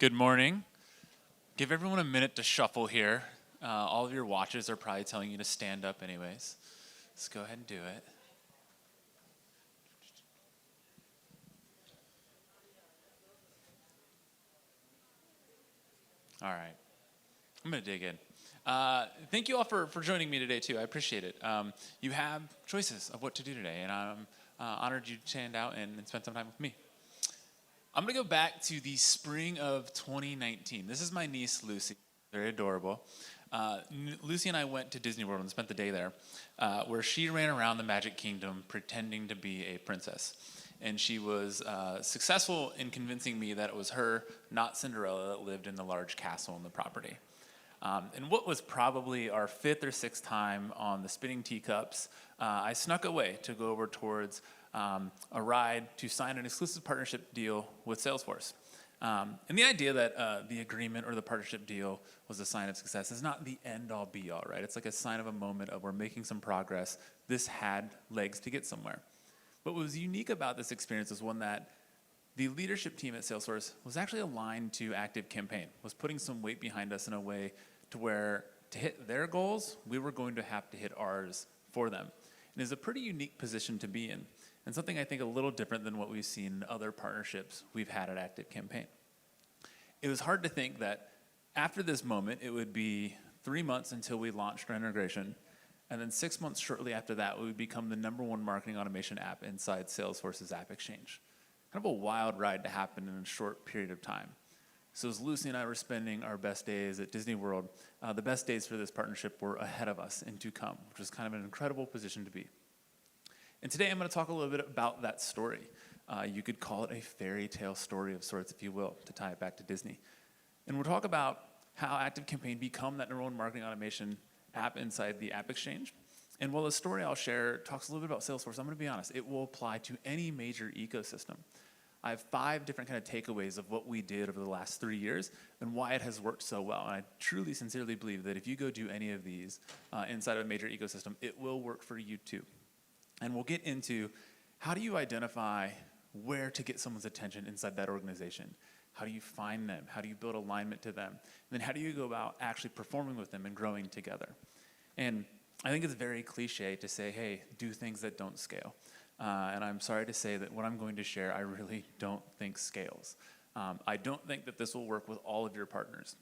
Good morning. Give everyone a minute to shuffle here. All of your watches are probably telling you to stand up anyways. Let's go ahead and do it. All right. I'm going to dig in. Thank you all for joining me today, too. I appreciate it. You have choices of what to do today, and I'm honored you stand out and spend some time with me. I'm going to go back to the spring of 2019. This is my niece, Lucy. Very adorable. Lucy and I went to Disney World and spent the day there, where she ran around the Magic Kingdom pretending to be a princess. And she was successful in convincing me that it was her, not Cinderella, that lived in the large castle on the property. And what was probably our fifth or sixth time on the spinning teacups, I snuck away to go over towards a ride to sign an exclusive partnership deal with Salesforce. And the idea that the agreement or the partnership deal was a sign of success is not the end-all be-all, right? It's like a sign of a moment of we're making some progress. This had legs to get somewhere. But what was unique about this experience was one that the leadership team at Salesforce was actually aligned to ActiveCampaign, was putting some weight behind us in a way to where to hit their goals, we were going to have to hit ours for them. And it's a pretty unique position to be in, and something I think a little different than what we've seen in other partnerships we've had at ActiveCampaign. It was hard to think that after this moment, it would be 3 months until we launched our integration, and then 6 months shortly after that, we would become the #1 marketing automation app inside Salesforce's App Exchange. Kind of a wild ride to happen in a short period of time. So as Lucy and I were spending our best days at Disney World, the best days for this partnership were ahead of us and to come, which was kind of an incredible position to be. And today I'm going to talk a little bit about that story. You could call it a fairy tale story of sorts, if you will, to tie it back to Disney. And we'll talk about how ActiveCampaign become that #1 marketing automation app inside the App Exchange. And while the story I'll share talks a little bit about Salesforce, I'm going to be honest, it will apply to any major ecosystem. I have 5 different kind of takeaways of what we did over the last 3 years and why it has worked so well. And I truly, sincerely believe that if you go do any of these inside of a major ecosystem, it will work for you too. And we'll get into how do you identify where to get someone's attention inside that organization? How do you find them? How do you build alignment to them? And then how do you go about actually performing with them and growing together? And I think it's very cliche to say, hey, do things that don't scale. And I'm sorry to say that what I'm going to share, I really don't think scales. I don't think that this will work with all of your partners.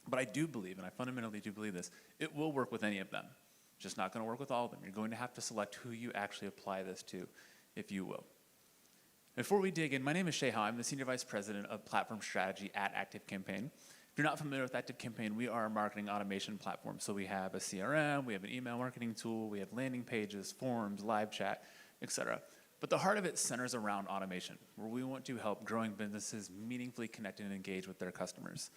But I do believe, and I fundamentally do believe this, it will work with any of them. Just not going to work with all of them. You're going to have to select who you actually apply this to, if you will. Before we dig in, my name is Shay Howe. I'm the Senior Vice President of Platform Strategy at ActiveCampaign. If you're not familiar with ActiveCampaign, we are a marketing automation platform. So we have a CRM, we have an email marketing tool, we have landing pages, forms, live chat, etc. But the heart of it centers around automation, where we want to help growing businesses meaningfully connect and engage with their customers.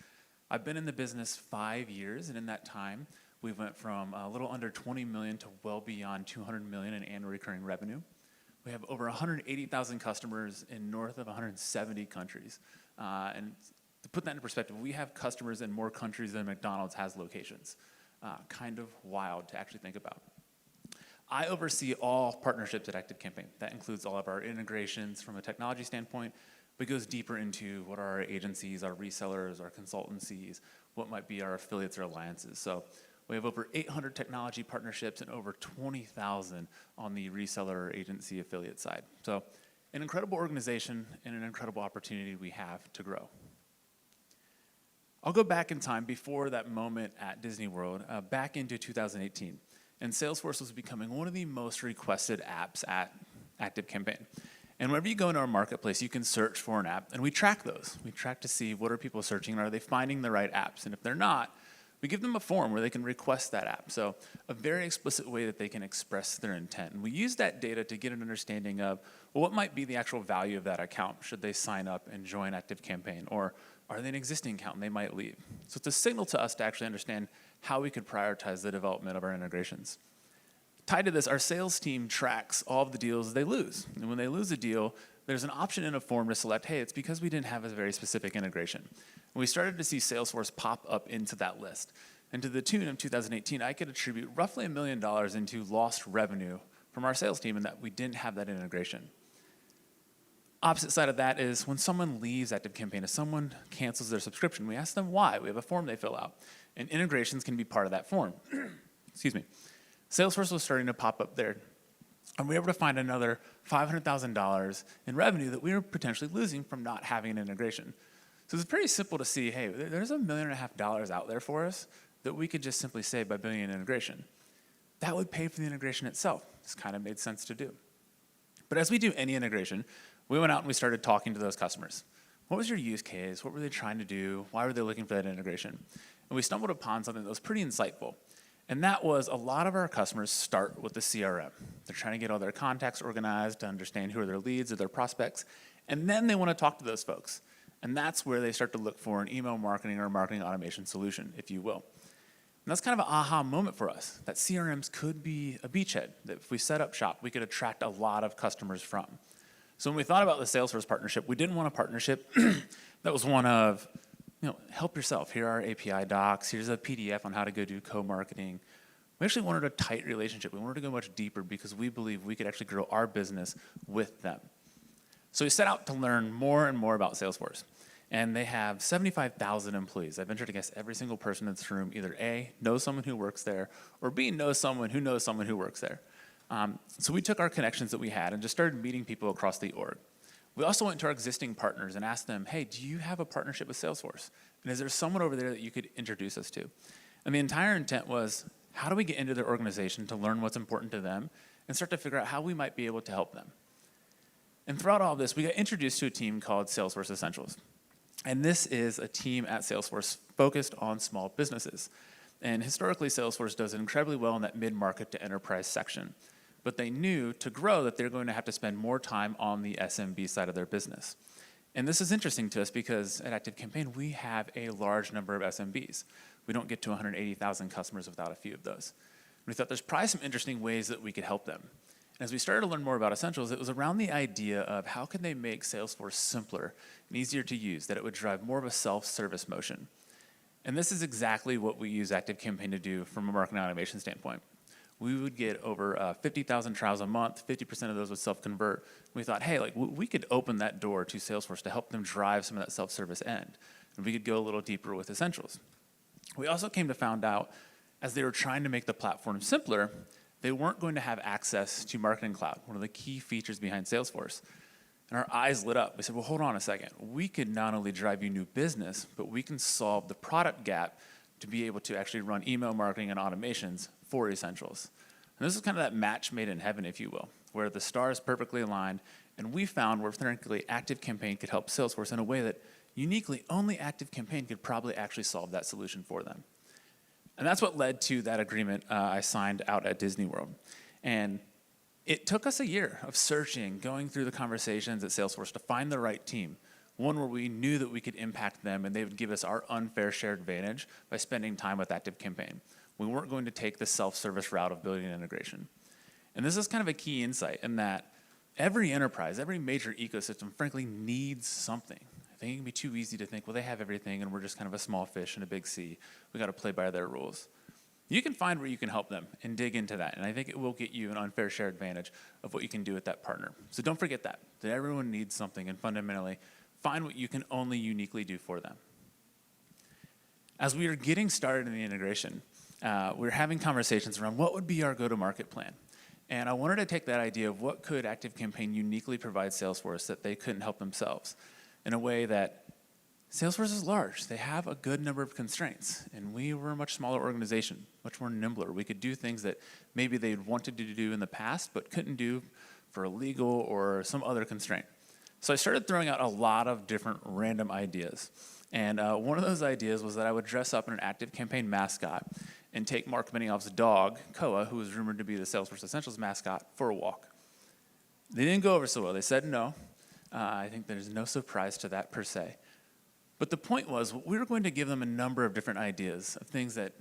I've been in the business 5 years, and in that time, we went from a little under 20 million to well beyond 200 million in annual recurring revenue. We have over 180,000 customers in north of 170 countries. And to put that into perspective, we have customers in more countries than McDonald's has locations. Kind of wild to actually think about. I oversee all partnerships at ActiveCampaign. That includes all of our integrations from a technology standpoint, but goes deeper into what are our agencies, our resellers, our consultancies, what might be our affiliates or alliances. So we have over 800 technology partnerships and over 20,000 on the reseller or agency affiliate side. So an incredible organization and an incredible opportunity we have to grow. I'll go back in time before that moment at Disney World, back into 2018. And Salesforce was becoming one of the most requested apps at ActiveCampaign. And whenever you go into our marketplace, you can search for an app, and we track those. We track to see what are people searching, and are they finding the right apps? And if they're not, we give them a form where they can request that app. So a very explicit way that they can express their intent. And we use that data to get an understanding of, well, what might be the actual value of that account? Should they sign up and join ActiveCampaign? Or are they an existing account and they might leave? So it's a signal to us to actually understand how we could prioritize the development of our integrations. Tied to this, our sales team tracks all of the deals they lose. And when they lose a deal, there's an option in a form to select, hey, it's because we didn't have a very specific integration. And we started to see Salesforce pop up into that list. And to the tune of 2018, I could attribute roughly $1 million into lost revenue from our sales team in that we didn't have that integration. Opposite side of that is when someone leaves ActiveCampaign, if someone cancels their subscription, we ask them why. We have a form they fill out, and integrations can be part of that form. Excuse me. Salesforce was starting to pop up there, and we were able to find another $500,000 in revenue that we were potentially losing from not having an integration. So it's pretty simple to see, hey, there's $1.5 million out there for us that we could just simply save by building an integration. That would pay for the integration itself. This kind of made sense to do. But as we do any integration, we went out and we started talking to those customers. What was your use case? What were they trying to do? Why were they looking for that integration? And we stumbled upon something that was pretty insightful. And that was a lot of our customers start with the CRM. They're trying to get all their contacts organized to understand who are their leads or their prospects. And then they want to talk to those folks. And that's where they start to look for an email marketing or marketing automation solution, if you will. And that's kind of an aha moment for us, that CRMs could be a beachhead, that if we set up shop, we could attract a lot of customers from. So when we thought about the Salesforce partnership, we didn't want a partnership that was one of, help yourself. Here are our API docs. Here's a PDF on how to go do co-marketing. We actually wanted a tight relationship. We wanted to go much deeper because we believe we could actually grow our business with them. So we set out to learn more and more about Salesforce. And they have 75,000 employees. I venture to guess every single person in this room either A, knows someone who works there, or B, knows someone who works there. So we took our connections that we had and just started meeting people across the org. We also went to our existing partners and asked them, hey, do you have a partnership with Salesforce? And is there someone over there that you could introduce us to? And the entire intent was, how do we get into their organization to learn what's important to them and start to figure out how we might be able to help them? And throughout all of this, we got introduced to a team called Salesforce Essentials. And this is a team at Salesforce focused on small businesses. And historically, Salesforce does incredibly well in that mid-market to enterprise section. But they knew to grow that they're going to have to spend more time on the SMB side of their business. And this is interesting to us because at ActiveCampaign, we have a large number of SMBs. We don't get to 180,000 customers without a few of those. We thought there's probably some interesting ways that we could help them. And as we started to learn more about Essentials, it was around the idea of how can they make Salesforce simpler and easier to use, that it would drive more of a self-service motion. And this is exactly what we use ActiveCampaign to do from a marketing automation standpoint. We would get over 50,000 trials a month, 50% of those would self-convert. We thought, hey, we could open that door to Salesforce to help them drive some of that self-service end. And we could go a little deeper with Essentials. We also came to find out, as they were trying to make the platform simpler, they weren't going to have access to Marketing Cloud, one of the key features behind Salesforce. And our eyes lit up. We said, well, hold on a second. We could not only drive you new business, but we can solve the product gap to be able to actually run email marketing and automations for Essentials. And this is kind of that match made in heaven, if you will, where the stars perfectly aligned, and we found where, frankly, ActiveCampaign could help Salesforce in a way that uniquely only ActiveCampaign could probably actually solve that solution for them. And that's what led to that agreement I signed out at Disney World. And it took us a year of searching, going through the conversations at Salesforce to find the right team, one where we knew that we could impact them and they would give us our unfair shared advantage by spending time with ActiveCampaign. We weren't going to take the self-service route of building an integration. And this is kind of a key insight in that every enterprise, every major ecosystem, frankly, needs something. I think it can be too easy to think, well, they have everything and we're just kind of a small fish in a big sea. We got to play by their rules. You can find where you can help them and dig into that. And I think it will get you an unfair share advantage of what you can do with that partner. So don't forget that everyone needs something, and fundamentally find what you can only uniquely do for them. As we are getting started in the integration, we're having conversations around what would be our go-to-market plan. And I wanted to take that idea of what could ActiveCampaign uniquely provide Salesforce that they couldn't help themselves in a way that Salesforce is large. They have a good number of constraints, and we were a much smaller organization, much more nimbler. We could do things that maybe they'd wanted to do in the past but couldn't do for a legal or some other constraint. So I started throwing out a lot of different random ideas. And one of those ideas was that I would dress up in an ActiveCampaign mascot and take Mark Benioff's dog, Koa, who was rumored to be the Salesforce Essentials mascot, for a walk. They didn't go over so well. They said no. I think there's no surprise to that per se. But the point was, we were going to give them a number of different ideas of things that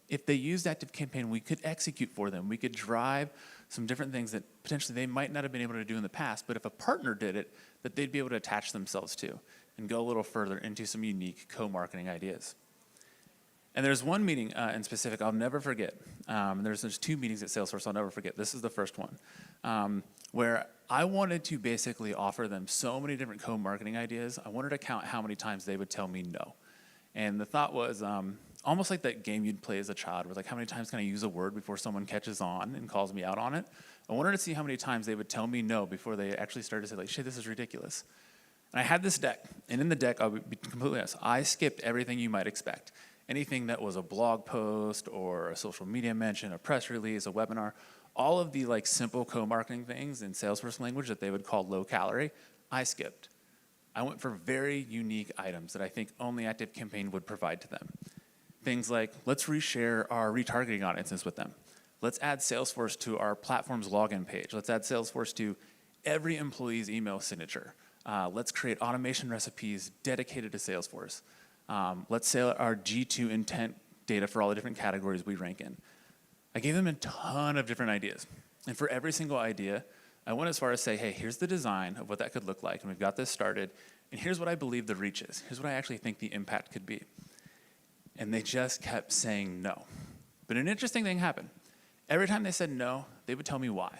if they used ActiveCampaign, we could execute for them. We could drive some different things that potentially they might not have been able to do in the past, but if a partner did it, that they'd be able to attach themselves to and go a little further into some unique co-marketing ideas. And there's one meeting in specific I'll never forget. There's two meetings at Salesforce I'll never forget. This is the first one, where I wanted to basically offer them so many different co-marketing ideas. I wanted to count how many times they would tell me no. And the thought was almost like that game you'd play as a child, where like, how many times can I use a word before someone catches on and calls me out on it? I wanted to see how many times they would tell me no before they actually started to say, like, shit, this is ridiculous. And I had this deck, and in the deck, I'll be completely honest, I skipped everything you might expect. Anything that was a blog post or a social media mention, a press release, a webinar, all of the like simple co-marketing things in Salesforce language that they would call low calorie, I skipped. I went for very unique items that I think only ActiveCampaign would provide to them. Things like, let's reshare our retargeting audiences with them. Let's add Salesforce to our platform's login page. Let's add Salesforce to every employee's email signature. Let's create automation recipes dedicated to Salesforce. Let's sell our G2 intent data for all the different categories we rank in. I gave them a ton of different ideas. And for every single idea, I went as far as say, hey, here's the design of what that could look like, and we've got this started, and here's what I believe the reach is. Here's what I actually think the impact could be. And they just kept saying no. But an interesting thing happened. Every time they said no, they would tell me why.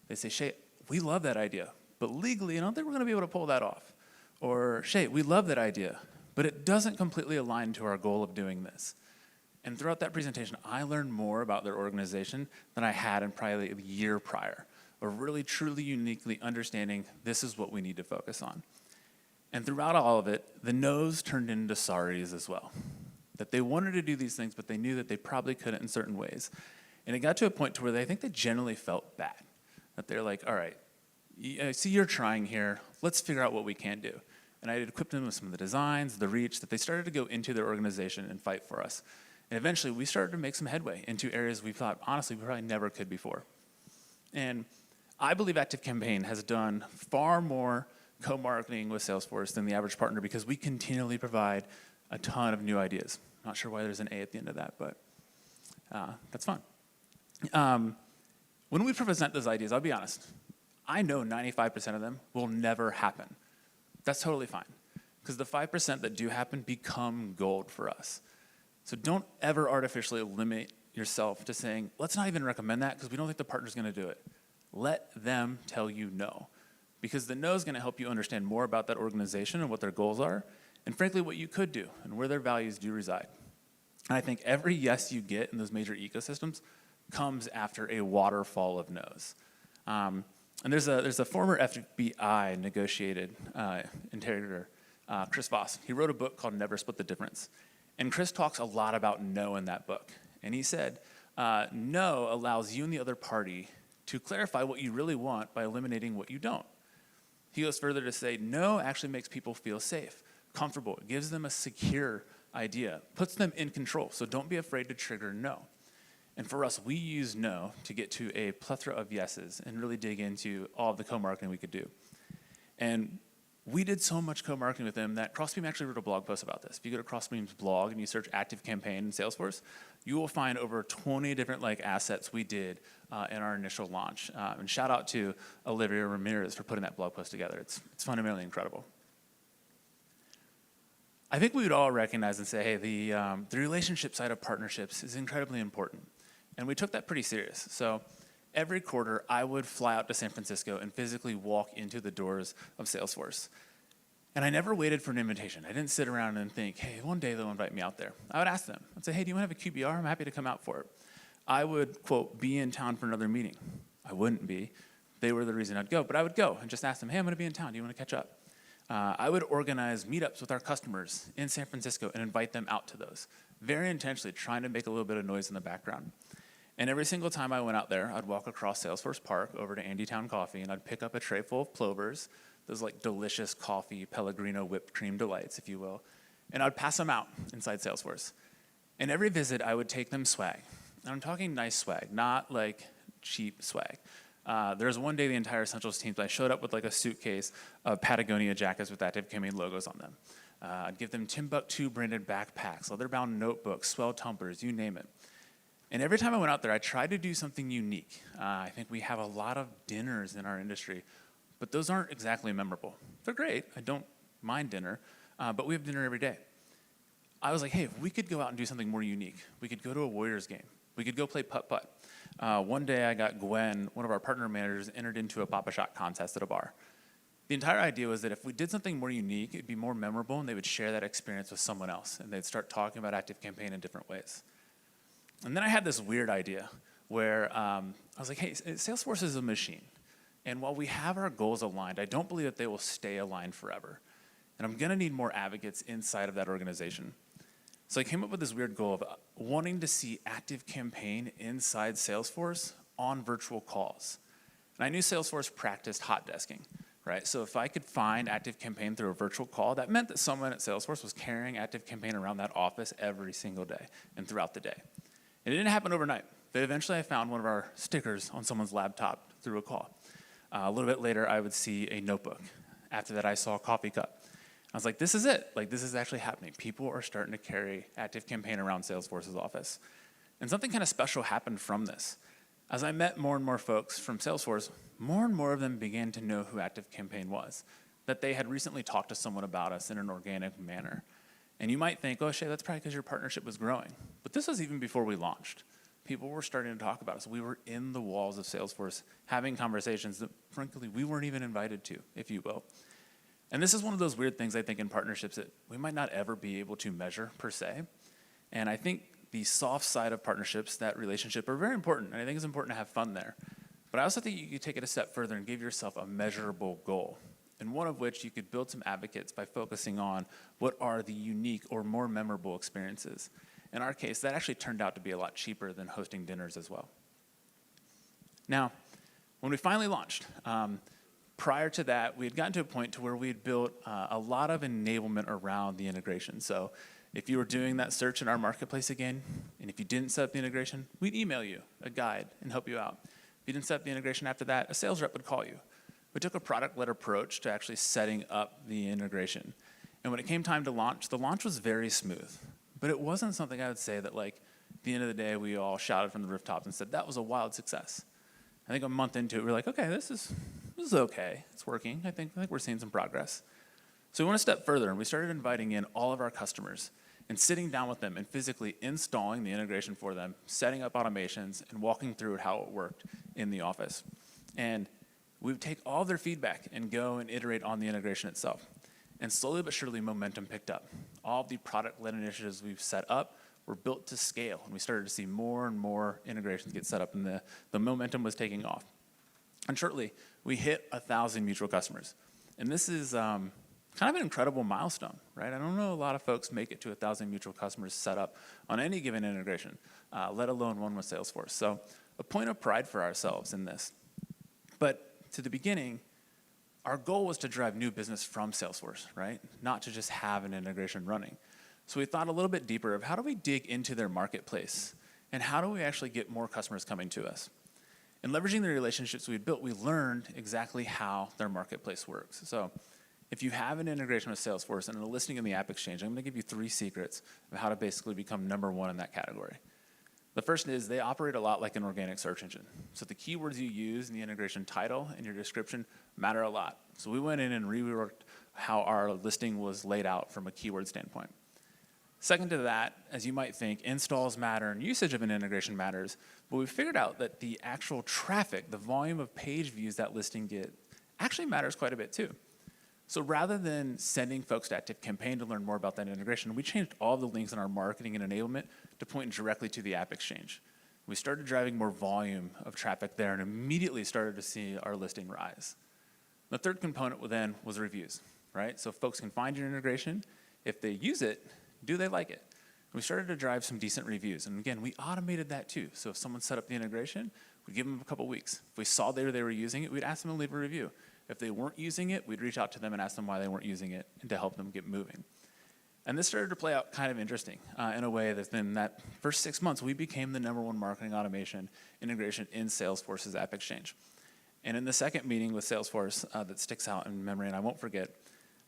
They'd say, Shay, we love that idea, but legally, I don't think we're gonna be able to pull that off. Or, Shay, we love that idea, but it doesn't completely align to our goal of doing this. And throughout that presentation, I learned more about their organization than I had in probably a year prior, or really truly uniquely understanding this is what we need to focus on. And throughout all of it, the no's turned into sorries as well. That they wanted to do these things, but they knew that they probably couldn't in certain ways. And it got to a point to where I think they generally felt bad. That they're like, all right, I see you're trying here, let's figure out what we can do. And I had equipped them with some of the designs, the reach, that they started to go into their organization and fight for us. And eventually, we started to make some headway into areas we thought, honestly, we probably never could before. And I believe ActiveCampaign has done far more co-marketing with Salesforce than the average partner because we continually provide a ton of new ideas. Not sure why there's an A at the end of that, but that's fun. When we present those ideas, I'll be honest, I know 95% of them will never happen. That's totally fine, because the 5% that do happen become gold for us. So don't ever artificially limit yourself to saying, let's not even recommend that because we don't think the partner's gonna do it. Let them tell you no, because the no is gonna help you understand more about that organization and what their goals are, and frankly, what you could do and where their values do reside. And I think every yes you get in those major ecosystems comes after a waterfall of no's. And there's a former FBI negotiated interrogator, Chris Voss. He wrote a book called Never Split the Difference. And Chris talks a lot about no in that book. And he said, no allows you and the other party to clarify what you really want by eliminating what you don't. He goes further to say, no actually makes people feel safe, comfortable. It gives them a secure idea, puts them in control. So don't be afraid to trigger no. And for us, we use no to get to a plethora of yeses and really dig into all of the co-marketing we could do. And we did so much co-marketing with them that Crossbeam actually wrote a blog post about this. If you go to Crossbeam's blog and you search ActiveCampaign in Salesforce, you will find over 20 different assets we did in our initial launch. And shout out to Olivia Ramirez for putting that blog post together. It's fundamentally incredible. I think we would all recognize and say, hey, the relationship side of partnerships is incredibly important. And we took that pretty serious. So every quarter, I would fly out to San Francisco and physically walk into the doors of Salesforce. And I never waited for an invitation. I didn't sit around and think, hey, one day they'll invite me out there. I would ask them. I'd say, hey, do you want to have a QBR? I'm happy to come out for it. I would, quote, be in town for another meeting. I wouldn't be. They were the reason I'd go. But I would go and just ask them, hey, I'm going to be in town. Do you want to catch up? I would organize meetups with our customers in San Francisco and invite them out to those, very intentionally trying to make a little bit of noise in the background. And every single time I went out there, I'd walk across Salesforce Park over to Andytown Coffee, and I'd pick up a tray full of Plovers, those delicious coffee, Pellegrino whipped cream delights, if you will, and I'd pass them out inside Salesforce. And every visit, I would take them swag. And I'm talking nice swag, not cheap swag. There was one day the entire Essentials team, I showed up with a suitcase of Patagonia jackets with ActiveCampaign logos on them. I'd give them Timbuktu branded backpacks, leather-bound notebooks, swell tumblers, you name it. And every time I went out there, I tried to do something unique. I think we have a lot of dinners in our industry, but those aren't exactly memorable. They're great, I don't mind dinner, but we have dinner every day. I was like, hey, if we could go out and do something more unique. We could go to a Warriors game. We could go play putt-putt. One day I got Gwen, one of our partner managers, entered into a Papa Shot contest at a bar. The entire idea was that if we did something more unique, it'd be more memorable, and they would share that experience with someone else, and they'd start talking about ActiveCampaign in different ways. And then I had this weird idea where I was like, hey, Salesforce is a machine. And while we have our goals aligned, I don't believe that they will stay aligned forever. And I'm going to need more advocates inside of that organization. So I came up with this weird goal of wanting to see ActiveCampaign inside Salesforce on virtual calls. And I knew Salesforce practiced hot desking, right? So if I could find ActiveCampaign through a virtual call, that meant that someone at Salesforce was carrying ActiveCampaign around that office every single day and throughout the day. And it didn't happen overnight, but eventually I found one of our stickers on someone's laptop through a call. A little bit later, I would see a notebook. After that, I saw a coffee cup. I was like, this is it. Like, this is actually happening. People are starting to carry ActiveCampaign around Salesforce's office. And something kind of special happened from this. As I met more and more folks from Salesforce, more and more of them began to know who ActiveCampaign was, that they had recently talked to someone about us in an organic manner. And you might think, oh, Shay, that's probably because your partnership was growing. But this was even before we launched. People were starting to talk about us. We were in the walls of Salesforce having conversations that, frankly, we weren't even invited to, if you will. And this is one of those weird things, I think, in partnerships that we might not ever be able to measure per se. And I think the soft side of partnerships, that relationship, are very important. And I think it's important to have fun there. But I also think you could take it a step further and give yourself a measurable goal. And one of which you could build some advocates by focusing on what are the unique or more memorable experiences. In our case, that actually turned out to be a lot cheaper than hosting dinners as well. Now, when we finally launched, prior to that, we had gotten to a point to where we had built a lot of enablement around the integration. So if you were doing that search in our marketplace again, and if you didn't set up the integration, we'd email you a guide and help you out. If you didn't set up the integration after that, a sales rep would call you. We took a product-led approach to actually setting up the integration. And when it came time to launch, the launch was very smooth. But it wasn't something I would say that, like, at the end of the day, we all shouted from the rooftops and said, that was a wild success. I think a month into it, we were like, okay, this is okay. It's working. I think we're seeing some progress. So we went a step further, and we started inviting in all of our customers and sitting down with them and physically installing the integration for them, setting up automations, and walking through how it worked in the office. And we would take all of their feedback and go and iterate on the integration itself. And slowly but surely, momentum picked up. All of the product-led initiatives we've set up were built to scale, and we started to see more and more integrations get set up, and the momentum was taking off. And shortly, we hit 1,000 mutual customers. And this is kind of an incredible milestone, right? I don't know a lot of folks make it to 1,000 mutual customers set up on any given integration, let alone one with Salesforce. So a point of pride for ourselves in this. But to the beginning, our goal was to drive new business from Salesforce, right? Not to just have an integration running. So we thought a little bit deeper of how do we dig into their marketplace and how do we actually get more customers coming to us? And leveraging the relationships we built, we learned exactly how their marketplace works. So if you have an integration with Salesforce and a listing in the App Exchange, I'm going to give you 3 secrets of how to basically become #1 in that category. The first is they operate a lot like an organic search engine. So the keywords you use in the integration title and your description matter a lot. So we went in and reworked how our listing was laid out from a keyword standpoint. Second to that, as you might think, installs matter and usage of an integration matters, but we figured out that the actual traffic, the volume of page views that listing get, actually matters quite a bit too. So rather than sending folks to ActiveCampaign to learn more about that integration, we changed all the links in our marketing and enablement to point directly to the App Exchange. We started driving more volume of traffic there and immediately started to see our listing rise. The third component then was reviews, right? So folks can find your integration. If they use it, do they like it? We started to drive some decent reviews. And again, we automated that too. So if someone set up the integration, we'd give them a couple weeks. If we saw they were using it, we'd ask them to leave a review. If they weren't using it, we'd reach out to them and ask them why they weren't using it and to help them get moving. And this started to play out kind of interesting in a way that in that first 6 months, we became the #1 marketing automation integration in Salesforce's App Exchange. And in the second meeting with Salesforce that sticks out in memory, and I won't forget,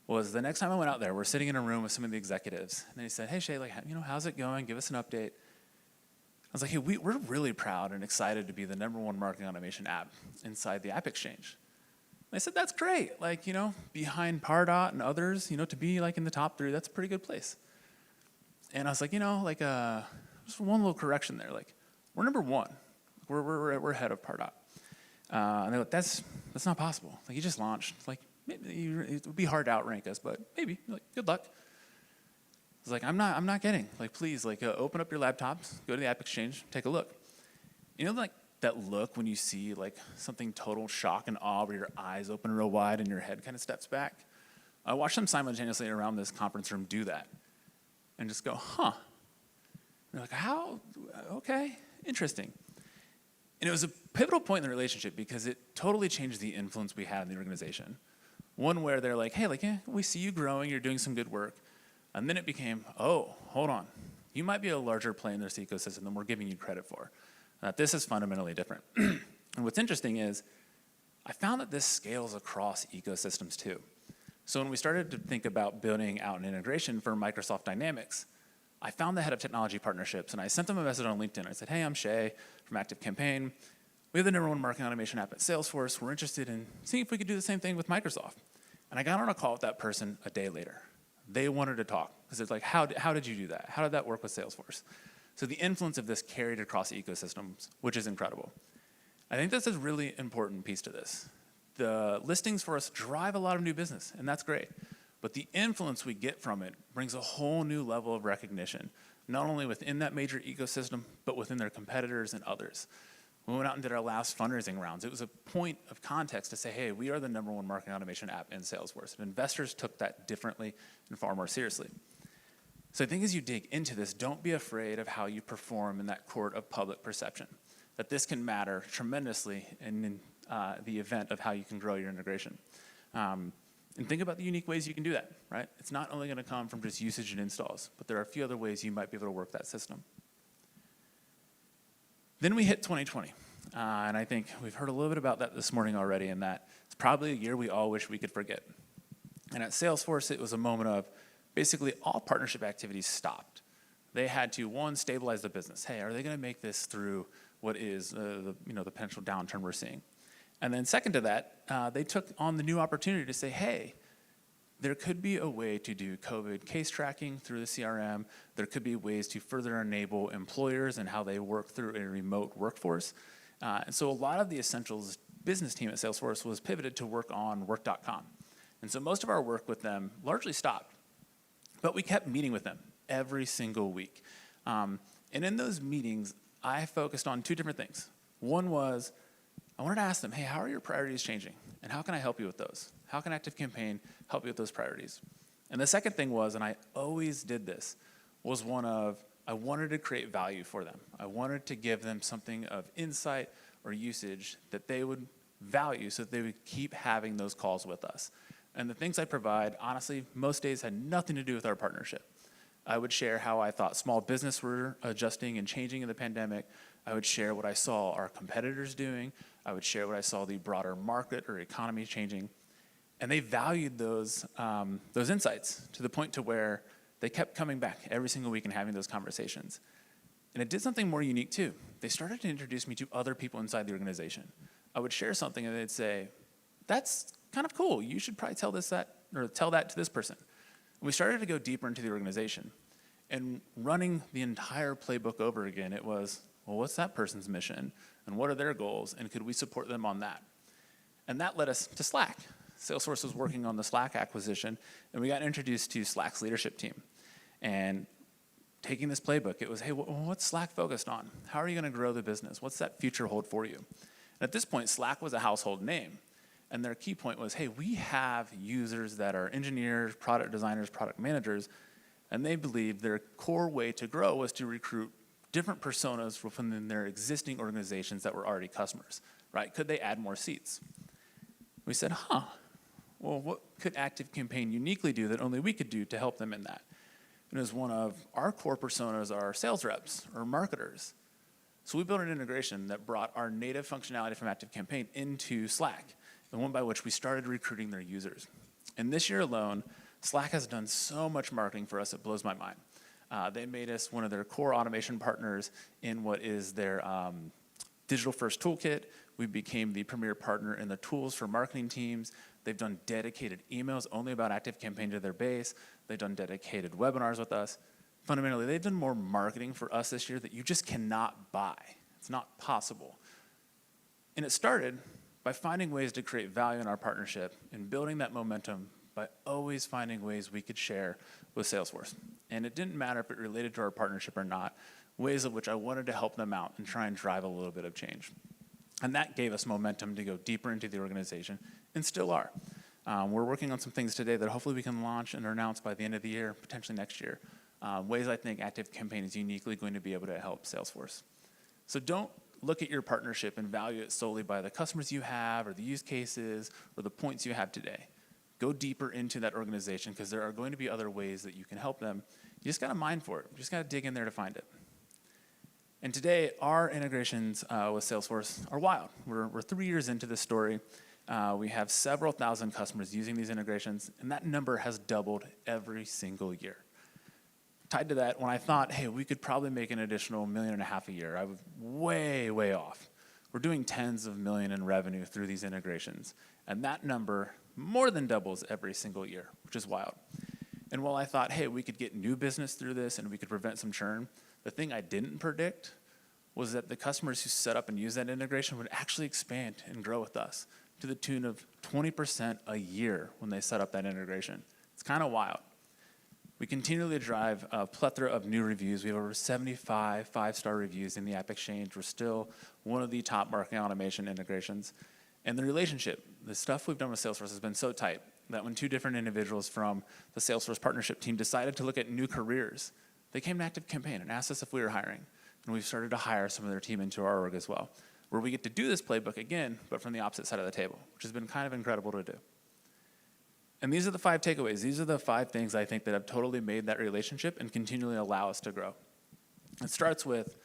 was the next time I went out there, we're sitting in a room with some of the executives, and they said, hey, Shay, how's it going? Give us an update. I was like, hey, we're really proud and excited to be the #1 marketing automation app inside the App Exchange. They said, that's great. Behind Pardot and others, to be in the top 3, that's a pretty good place. And I was like, just one little correction there. Like, we're number one. We're ahead of Pardot. And they're like, that's not possible. Like, you just launched. Like, maybe it would be hard to outrank us, but maybe. Like, good luck. I was like, I'm not kidding. Like, please, like, open up your laptops, go to the App Exchange, take a look. Like that look when you see like something total shock and awe where your eyes open real wide and your head kind of steps back? I watched them simultaneously around this conference room do that and just go, huh. And they're like, how? Okay, interesting. And it was a pivotal point in the relationship because it totally changed the influence we had in the organization. One where they're like, hey, we see you growing, you're doing some good work. And then it became, oh, hold on. You might be a larger player in this ecosystem than we're giving you credit for. This is fundamentally different. And what's interesting is I found that this scales across ecosystems too. So when we started to think about building out an integration for Microsoft Dynamics, I found the head of technology partnerships, and I sent them a message on LinkedIn. I said, hey, I'm Shay from ActiveCampaign. We have the #1 marketing automation app at Salesforce. We're interested in seeing if we could do the same thing with Microsoft. And I got on a call with that person a day later. They wanted to talk because it's like, how did you do that? How did that work with Salesforce? So the influence of this carried across ecosystems, which is incredible. I think that's a really important piece to this. The listings for us drive a lot of new business, and that's great. But the influence we get from it brings a whole new level of recognition, not only within that major ecosystem, but within their competitors and others. When we went out and did our last fundraising rounds, it was a point of context to say, hey, we are the #1 marketing automation app in Salesforce. And investors took that differently and far more seriously. So I think as you dig into this, don't be afraid of how you perform in that court of public perception, that this can matter tremendously in the event of how you can grow your integration. And think about the unique ways you can do that, right? It's not only going to come from just usage and installs, but there are a few other ways you might be able to work that system. Then we hit 2020, and I think we've heard a little bit about that this morning already, and that it's probably a year we all wish we could forget. And at Salesforce, it was a moment of basically all partnership activities stopped. They had to, one, stabilize the business. Hey, are they going to make this through what is the potential downturn we're seeing? And then second to that, they took on the new opportunity to say, hey, there could be a way to do COVID case tracking through the CRM. There could be ways to further enable employers and how they work through a remote workforce. And so a lot of the Essentials business team at Salesforce was pivoted to work on work.com. And so most of our work with them largely stopped. But we kept meeting with them every single week. And in those meetings, I focused on two different things. One was, I wanted to ask them, hey, how are your priorities changing? And how can I help you with those? How can ActiveCampaign help you with those priorities? And the second thing was, and I always did this, was one of, I wanted to create value for them. I wanted to give them something of insight or usage that they would value so that they would keep having those calls with us. And the things I provide, honestly, most days had nothing to do with our partnership. I would share how I thought small business were adjusting and changing in the pandemic. I would share what I saw our competitors doing. I would share what I saw the broader market or economy changing. And they valued those insights to the point to where they kept coming back every single week and having those conversations. And it did something more unique too. They started to introduce me to other people inside the organization. I would share something and they'd say, that's kind of cool. You should probably tell that to this person. And we started to go deeper into the organization. And running the entire playbook over again, it was, well, what's that person's mission? And what are their goals? And could we support them on that? And that led us to Slack. Salesforce was working on the Slack acquisition, and we got introduced to Slack's leadership team. And taking this playbook, it was, hey, what's Slack focused on? How are you going to grow the business? What's that future hold for you? And at this point, Slack was a household name. And their key point was, hey, we have users that are engineers, product designers, product managers, and they believed their core way to grow was to recruit different personas within their existing organizations that were already customers, right? Could they add more seats? We said, well, what could ActiveCampaign uniquely do that only we could do to help them in that? And it was one of our core personas are sales reps or marketers. So we built an integration that brought our native functionality from ActiveCampaign into Slack, and one by which we started recruiting their users. And this year alone, Slack has done so much marketing for us, it blows my mind. They made us one of their core automation partners in what is their digital first toolkit. We became the premier partner in the tools for marketing teams. They've done dedicated emails only about ActiveCampaign to their base. They've done dedicated webinars with us. fundamentally, they've done more marketing for us this year that you just cannot buy. It's not possible. And it started by finding ways to create value in our partnership and building that momentum by always finding ways we could share with Salesforce. And it didn't matter if it related to our partnership or not, ways of which I wanted to help them out and try and drive a little bit of change. And that gave us momentum to go deeper into the organization, and still are. We're working on some things today that hopefully we can launch and announce by the end of the year, potentially next year. Ways I think ActiveCampaign is uniquely going to be able to help Salesforce. So don't look at your partnership and value it solely by the customers you have or the use cases or the points you have today. Go deeper into that organization because there are going to be other ways that you can help them. You just got to mine for it. You just got to dig in there to find it. And today, our integrations with Salesforce are wild. We're 3 years into this story. We have several thousand customers using these integrations, and that number has doubled every single year. Tied to that, when I thought, hey, we could probably make an additional $1.5 million a year, I was way, way off. We're doing tens of millions in revenue through these integrations, and that number more than doubles every single year, which is wild. And while I thought, hey, we could get new business through this and we could prevent some churn, the thing I didn't predict was that the customers who set up and use that integration would actually expand and grow with us to the tune of 20% a year when they set up that integration. It's kind of wild. We continually drive a plethora of new reviews. We have over 75 five-star reviews in the App Exchange. We're still one of the top marketing automation integrations. And the relationship, the stuff we've done with Salesforce has been so tight that when two different individuals from the Salesforce partnership team decided to look at new careers, they came to ActiveCampaign and asked us if we were hiring. And we've started to hire some of their team into our org as well, where we get to do this playbook again, but from the opposite side of the table, which has been kind of incredible to do. And these are the 5 takeaways. These are the 5 things I think that have totally made that relationship and continually allow us to grow. It starts with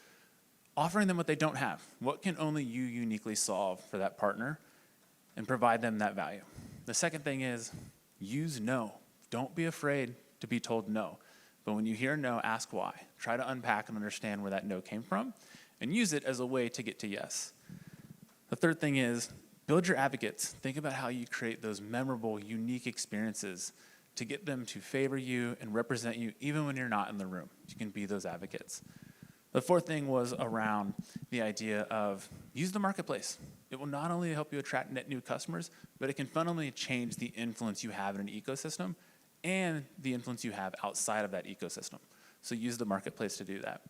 offering them what they don't have. What can only you uniquely solve for that partner and provide them that value? The second thing is use no. Don't be afraid to be told no. But when you hear no, ask why. Try to unpack and understand where that no came from and use it as a way to get to yes. The third thing is build your advocates. Think about how you create those memorable, unique experiences to get them to favor you and represent you even when you're not in the room. You can be those advocates. The fourth thing was around the idea of use the marketplace. It will not only help you attract net new customers, but it can fundamentally change the influence you have in an ecosystem and the influence you have outside of that ecosystem. So use the marketplace to do that.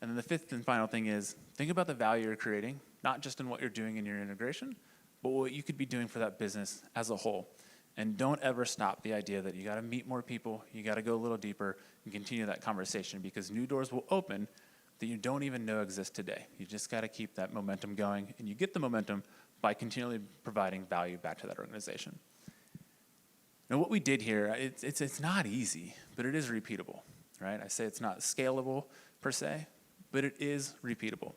And then the fifth and final thing is think about the value you're creating, not just in what you're doing in your integration, but what you could be doing for that business as a whole. And don't ever stop the idea that you got to meet more people, you got to go a little deeper and continue that conversation because new doors will open that you don't even know exist today. You just got to keep that momentum going, and you get the momentum by continually providing value back to that organization. Now, what we did here, it's not easy, but it is repeatable, right? I say it's not scalable per se, but it is repeatable.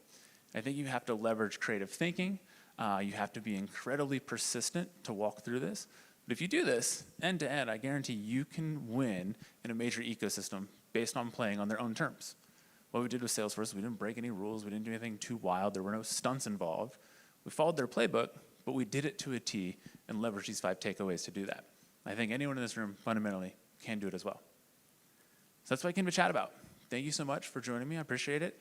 I think you have to leverage creative thinking. You have to be incredibly persistent to walk through this. But if you do this end to end, I guarantee you can win in a major ecosystem based on playing on their own terms. What we did with Salesforce, we didn't break any rules. We didn't do anything too wild. There were no stunts involved. We followed their playbook, but we did it to a T and leveraged these 5 takeaways to do that. I think anyone in this room fundamentally can do it as well. So that's what I came to chat about. Thank you so much for joining me. I appreciate it.